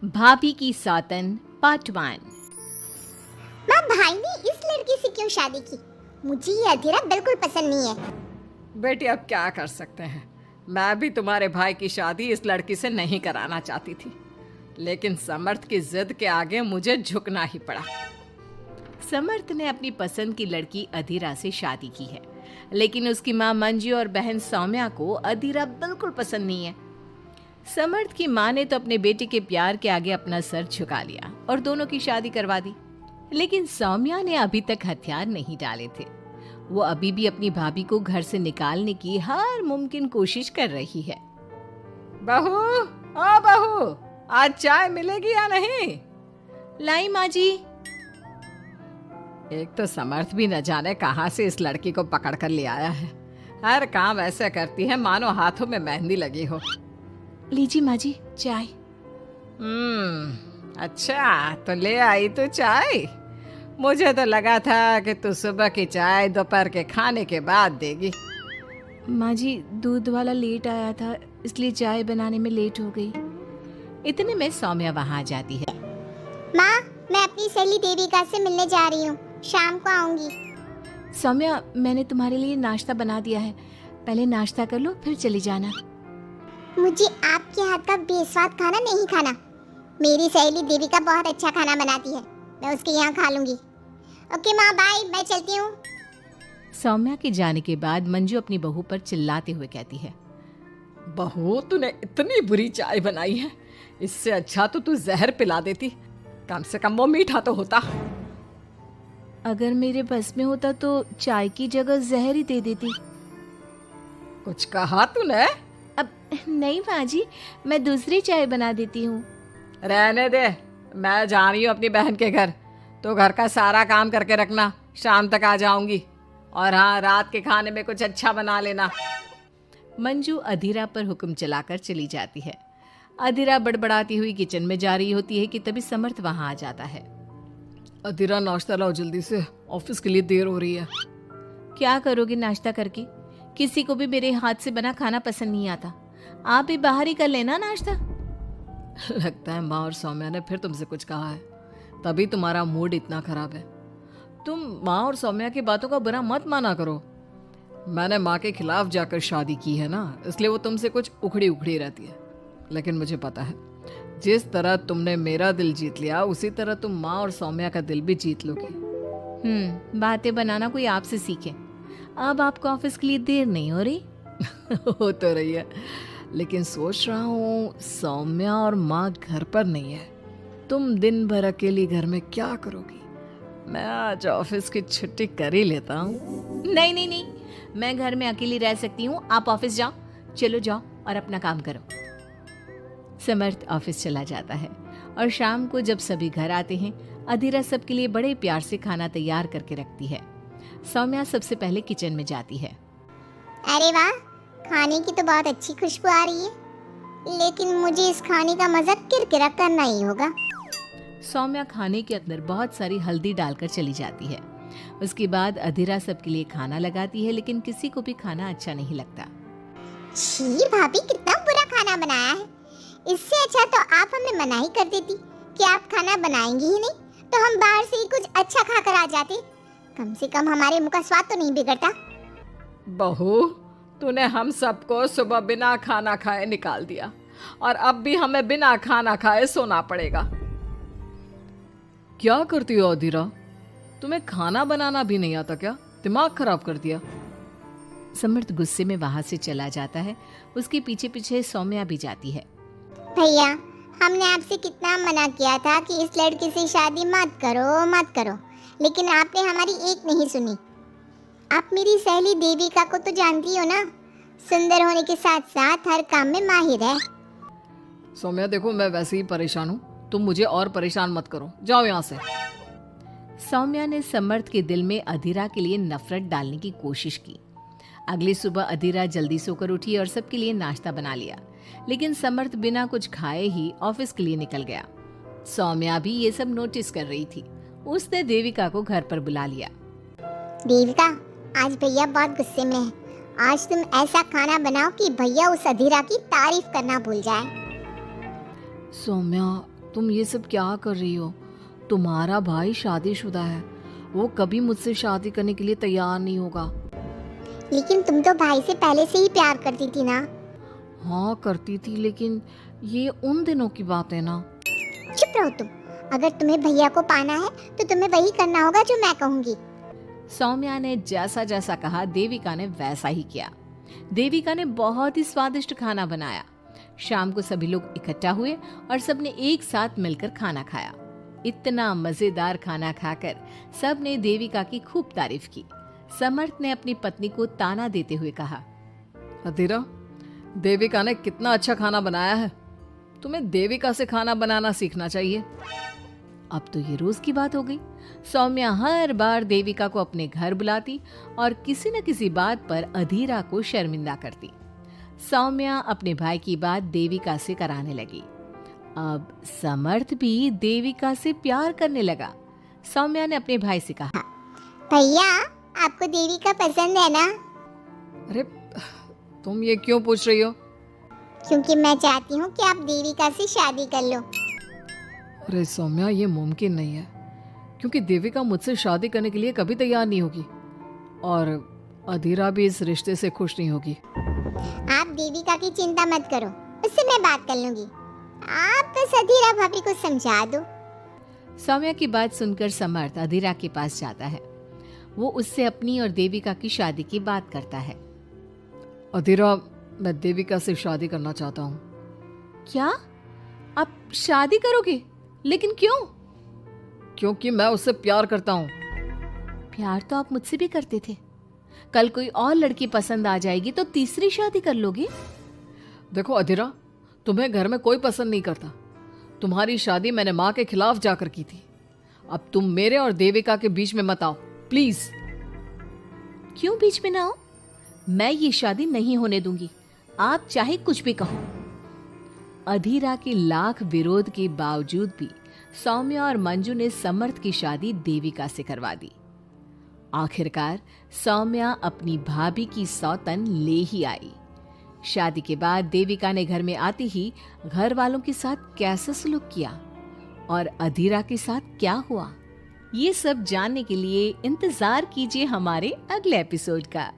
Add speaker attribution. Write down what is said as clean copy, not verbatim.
Speaker 1: भाभी की सौतन पार्ट 1।
Speaker 2: माँ, भाई ने इस लड़की से क्यों शादी की? मुझे ये अधीरा बिल्कुल पसंद नहीं है।
Speaker 3: बेटी अब क्या कर सकते हैं, मैं भी तुम्हारे भाई की शादी इस लड़की से नहीं कराना चाहती थी, लेकिन समर्थ की जिद के आगे मुझे झुकना ही पड़ा।
Speaker 1: समर्थ ने अपनी पसंद की लड़की अधीरा से शादी की है, लेकिन उसकी माँ मंजू और बहन सौम्या को अधीरा बिल्कुल पसंद नहीं है। समर्थ की माँ ने तो अपने बेटे के प्यार के आगे अपना सर झुका लिया और दोनों की शादी करवा दी, लेकिन सौम्या ने अभी तक हथियार नहीं डाले थे। वो अभी भी अपनी भाभी को घर से निकालने की हर मुमकिन कोशिश कर रही है।
Speaker 3: बहू, ओ बहू, आज चाय मिलेगी या नहीं?
Speaker 1: लाई माँ जी।
Speaker 3: एक तो समर्थ भी न जाने कहां से इस लड़की को पकड़ कर ले आया है। हर काम ऐसे करती है मानो हाथों में मेहंदी लगी हो।
Speaker 1: लीजिए माँ जी चाय।
Speaker 3: अच्छा तो ले आई तू चाय। मुझे तो लगा था कि तू सुबह की चाय दोपहर के खाने के बाद देगी।
Speaker 1: माँ जी दूध वाला लेट आया था, इसलिए चाय बनाने में लेट हो गई। इतने में सौम्या वहाँ आ जाती है।
Speaker 2: माँ, मैं अपनी सहेली देविका से मिलने जा रही हूँ, शाम को आऊंगी।
Speaker 1: सौम्या, मैंने तुम्हारे लिए नाश्ता बना दिया है, पहले नाश्ता कर लो फिर चली जाना।
Speaker 2: मुझे आपके हाथ का बेस्वाद खाना नहीं खाना। मेरी सहेली देविका बहुत अच्छा खाना बनाती है, मैं उसके यहाँ खा लूंगी। ओके माँ, बाय, मैं चलती हूँ।
Speaker 1: सौम्या के जाने के बाद मंजू अपनी बहू पर चिल्लाते हुए कहती है,
Speaker 3: बहू तूने इतनी बुरी चाय बनाई है, इससे अच्छा तो तू जहर पिला देती, कम से कम वो मीठा तो होता।
Speaker 1: अगर मेरे बस में होता तो चाय की जगह जहर ही दे देती।
Speaker 3: कुछ कहा तूने?
Speaker 1: अब नहीं माँ जी, मैं दूसरी चाय बना देती हूँ।
Speaker 3: रहने दे, मैं जा रही हूँ अपनी बहन के घर, तो घर का सारा काम करके रखना, शाम तक आ जाऊंगी। और हाँ, रात के खाने में कुछ अच्छा बना लेना।
Speaker 1: मंजू अधीरा पर हुक्म चलाकर चली जाती है। अधीरा बड़बड़ाती हुई किचन में जा रही होती है कि तभी समर्थ वहां आ जाता है।
Speaker 3: अधीरा नाश्ता लाओ जल्दी से, ऑफिस के लिए देर हो रही है।
Speaker 1: क्या करोगे नाश्ता करके? किसी को भी मेरे हाथ से बना खाना पसंद नहीं आता, आप भी बाहर ही कर लेना नाश्ता।
Speaker 3: लगता है माँ और सौम्या ने फिर तुमसे कुछ कहा है, तभी तुम्हारा मूड इतना खराब है। तुम माँ और सौम्या की बातों का बुरा मत माना करो। मैंने माँ के खिलाफ जाकर शादी की है ना, इसलिए वो तुमसे कुछ उखड़ी उखड़ी रहती है। लेकिन मुझे पता है, जिस तरह तुमने मेरा दिल जीत लिया, उसी तरह तुम माँ और सौम्या का दिल भी जीत लोगी।
Speaker 1: बातें बनाना कोई आपसे सीखे। अब आपको ऑफिस के लिए देर नहीं हो रही?
Speaker 3: हो तो रही है, लेकिन सोच रहा हूँ सौम्या और माँ घर पर नहीं है, तुम दिन भर अकेली घर में क्या करोगी? मैं आज ऑफिस की छुट्टी कर ही लेता हूँ।
Speaker 1: नहीं नहीं नहीं, मैं घर में अकेली रह सकती हूँ, आप ऑफिस जाओ। चलो जाओ और अपना काम करो। समर्थ ऑफिस चला जाता है और शाम को जब सभी घर आते हैं, अधीरा सबके लिए बड़े प्यार से खाना तैयार करके रखती है। सौम्या सबसे पहले किचन में जाती है।
Speaker 2: अरे वाह, खाने की तो बहुत अच्छी खुशबू आ रही है, लेकिन मुझे इस खाने का मजा किरकिरा करना ही होगा।
Speaker 1: सौम्या खाने के अंदर बहुत सारी हल्दी डालकर चली जाती है। उसके बाद अधीरा सबके लिए खाना लगाती है, लेकिन किसी को भी खाना अच्छा नहीं लगता।
Speaker 2: छी भाभी, कितना बुरा खाना बनाया है। इससे अच्छा तो आप हमें मना ही कर देती कि आप खाना बनाएंगी ही नहीं, तो हम बाहर से ही कुछ अच्छा खाकर आ जाते। कम से कम हमारे मुंह का स्वाद तो नहीं बिगड़ता।
Speaker 3: बहू, तूने हम सबको सुबह बिना खाना खाए निकाल दिया, और अब भी हमें बिना खाना खाए सोना पड़ेगा। क्या करती हो अधीरा? तुम्हें खाना बनाना भी नहीं आता क्या? दिमाग खराब कर दिया।
Speaker 1: समर्थ गुस्से में वहां से चला जाता है। उसके पीछे पीछे सौम्या भी जाती है।
Speaker 2: भैया, हमने आपसे कितना मना किया था कि इस लड़की से शादी मत करो मत करो, लेकिन आपने हमारी एक नहीं सुनी। आप मेरी सहेली देविका को तो जानती हो ना, सुंदर होने के साथ साथ हर काम में माहिर है।
Speaker 3: सौम्या देखो, मैं वैसे ही परेशान हूँ, तुम मुझे और परेशान मत करो, जाओ यहाँ से।
Speaker 1: सौम्या ने समर्थ के दिल में अधीरा के लिए नफरत डालने की कोशिश की। अगली सुबह अधीरा जल्दी सोकर उठी और सबके लिए नाश्ता बना लिया, लेकिन समर्थ बिना कुछ खाए ही ऑफिस के लिए निकल गया। सौम्या भी ये सब नोटिस कर रही थी। उसने देविका को घर पर बुला लिया।
Speaker 2: देविका, आज भैया बहुत गुस्से में है। आज तुम ऐसा खाना बनाओ कि भैया उस अधीरा की तारीफ करना भूल जाए।
Speaker 3: सौम्या, तुम ये सब क्या कर रही हो? तुम्हारा भाई शादीशुदा है, वो कभी मुझसे शादी करने के लिए तैयार नहीं होगा।
Speaker 2: लेकिन तुम तो भाई से पहले से ही प्यार करती थी ना।
Speaker 3: हाँ करती थी, लेकिन ये उन दिनों की बात है ना।
Speaker 2: चुप रहो तुम। अगर तुम्हें भैया को पाना है तो तुम्हें वही करना होगा जो मैं कहूँगी।
Speaker 1: सौम्या ने जैसा जैसा कहा देविका ने वैसा ही किया। देविका ने बहुत ही स्वादिष्ट खाना बनाया। शाम को सभी लोग इकट्ठा हुए और सबने एक साथ मिलकर खाना खाया। इतना मजेदार खाना खाकर सबने देविका की खूब तारीफ की। समर्थ ने अपनी पत्नी को ताना देते हुए कहा,
Speaker 3: अधीरा, देविका ने कितना अच्छा खाना बनाया है। तुम्हें देविका से खाना बनाना सीखना चाहिए।
Speaker 1: अब तो ये रोज की बात हो गई। सौम्या हर बार देविका को अपने घर बुलाती और किसी न किसी बात पर अधीरा को शर्मिंदा करती। सौम्या अपने भाई की बात देविका से कराने लगी। अब समर्थ भी देविका से प्यार करने लगा। सौम्या ने अपने भाई से कहा,
Speaker 2: भैया आपको देविका पसंद है ना?
Speaker 3: अरे तुम ये क्यों पूछ रही हो?
Speaker 2: क्योंकि मैं चाहती हूँ कि आप देविका से शादी कर लो।
Speaker 3: अरे सौम्या, ये मुमकिन नहीं है, क्योंकि देविका मुझसे शादी करने के लिए कभी तैयार नहीं होगी और अधीरा भी इस रिश्ते से खुश नहीं होगी।
Speaker 2: आप देविका की चिंता मत करो, उससे मैं बात कर लूंगी। आप बस अधीरा भाभी को समझा दो।
Speaker 1: सौम्या की बात सुनकर समर्थ अधीरा के पास जाता है। वो उससे अपनी और देविका की शादी की बात करता है।
Speaker 3: अधीरा, मैं देविका से शादी करना चाहता हूँ।
Speaker 1: क्या? आप शादी करोगे? लेकिन क्यों?
Speaker 3: क्योंकि मैं उससे प्यार करता हूँ।
Speaker 1: प्यार तो आप मुझसे भी करते थे। कल कोई और लड़की पसंद आ जाएगी तो तीसरी शादी कर लोगे?
Speaker 3: देखो अधीरा, तुम्हें घर में कोई पसंद नहीं करता। तुम्हारी शादी मैंने माँ के खिलाफ जाकर की थी। अब तुम मेरे और देविका के बीच में मत आओ, प्लीज।
Speaker 1: क्यों बीच में ना हो? मैं ये शादी नहीं होने दूंगी, आप चाहे कुछ भी कहो। अधीरा के लाख विरोध के बावजूद भी सौम्या और मंजू ने समर्थ की शादी देविका से करवा दी। आखिरकार सौम्या अपनी भाभी की सौतन ले ही आई। शादी के बाद देविका ने घर में आते ही घर वालों के साथ कैसा सलूक किया और अधीरा के साथ क्या हुआ, ये सब जानने के लिए इंतजार कीजिए हमारे अगले एपिसोड का।